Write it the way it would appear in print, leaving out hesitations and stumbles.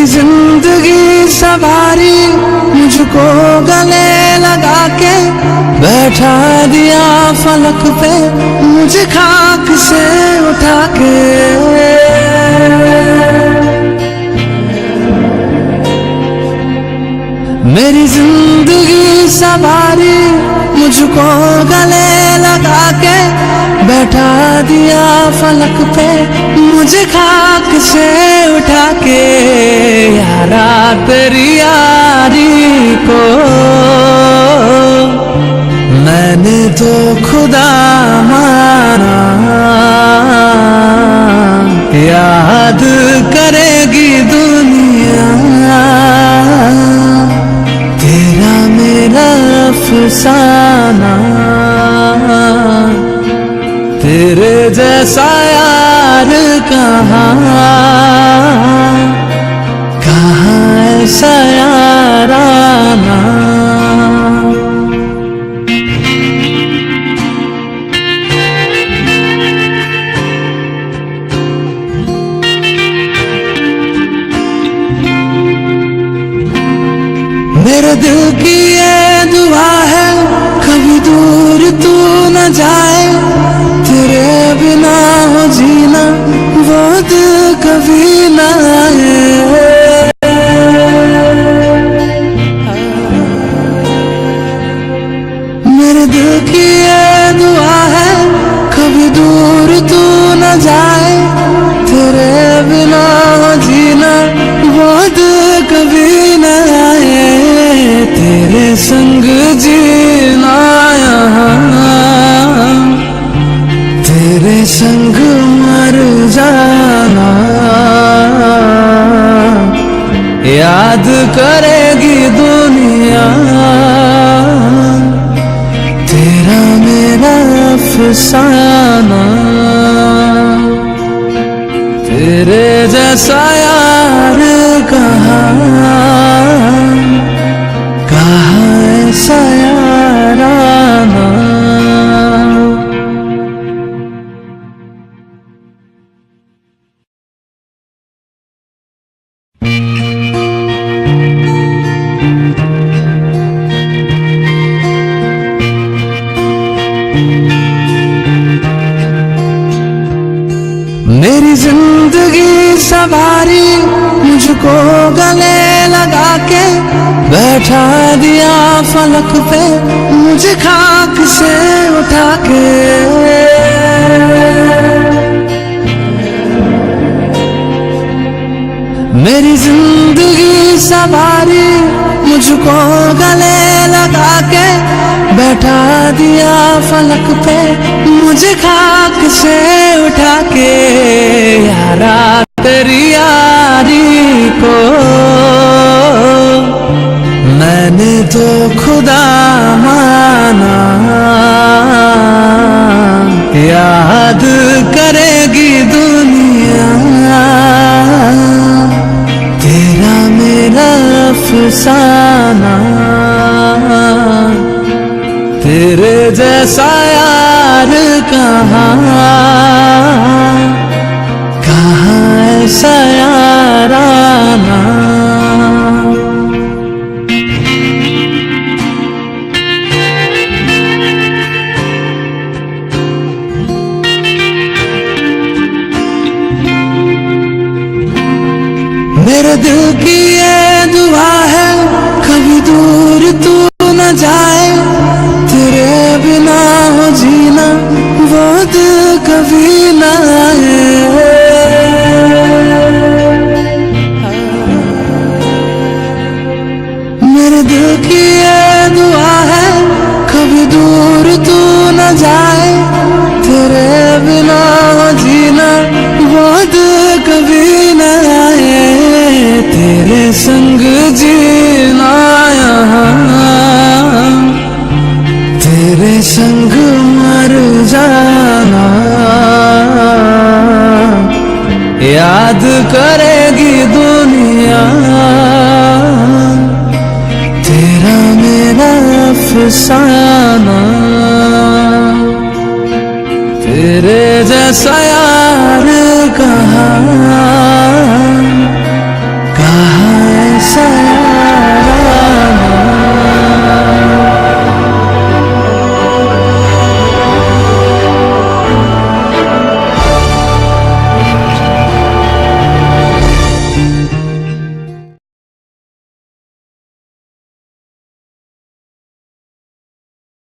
मेरी जिंदगी सवारी मुझको गले लगा के बैठा दिया फलक पे मुझे खाक से उठा के। मेरी जिंदगी सवारी मुझको गले लगा के बैठा दिया फलक पे मुझे खाक से उठा के। यारा तेरी यारी को मैंने तो खुदा माना, याद करेगी दुनिया तेरा मेरा अफसाना। तेरे जैसा यार कहाँ ऐसा याराना। मेरे दिल की ये दुआ है कभी दूर तू न जाए, तेरे बिना हो जीना वो दिल कभी न आए। मेरे दिल की ये दुआ है कभी दूर तू न जाए, तेरे बिना हो जीना वो दिल कभी न आए। तेरे संग जीना यहाँ तेरे संग मर जाना, याद करेगी दुनिया तेरा मेरा अफसाना। तेरे जैसा यार कहाँ ऐसा याराना। मेरी जिंदगी सवारी मुझको गले लगा के बैठा दिया फलक पे मुझे खाक से उठा के। मेरी जिंदगी सवारी मुझको गले लगा के बैठा दिया फलक पे मुझे खाक से उठा के। यारा तेरी यारी को मैंने तो खुदा माना, याद करेगी दुनिया तेरा मेरा अफसाना। तेरे जैसा यार कहाँ ऐसा याराना। मेरे दिल की ये दुआ है कभी दूर तू न जाए, तेरे बिना हो जीना वो दिल कभी न आए। मेरे दिल की ये दुआ है कभी दूर तू न जाए, तेरे बिना हो जीना वो दिल कभी न आए। तेरे संग जीना यहाँ तेरे संग मर जाना, याद करेगी दुनिया तेरा मेरा अफसाना। तेरे जैसा यार कहाँ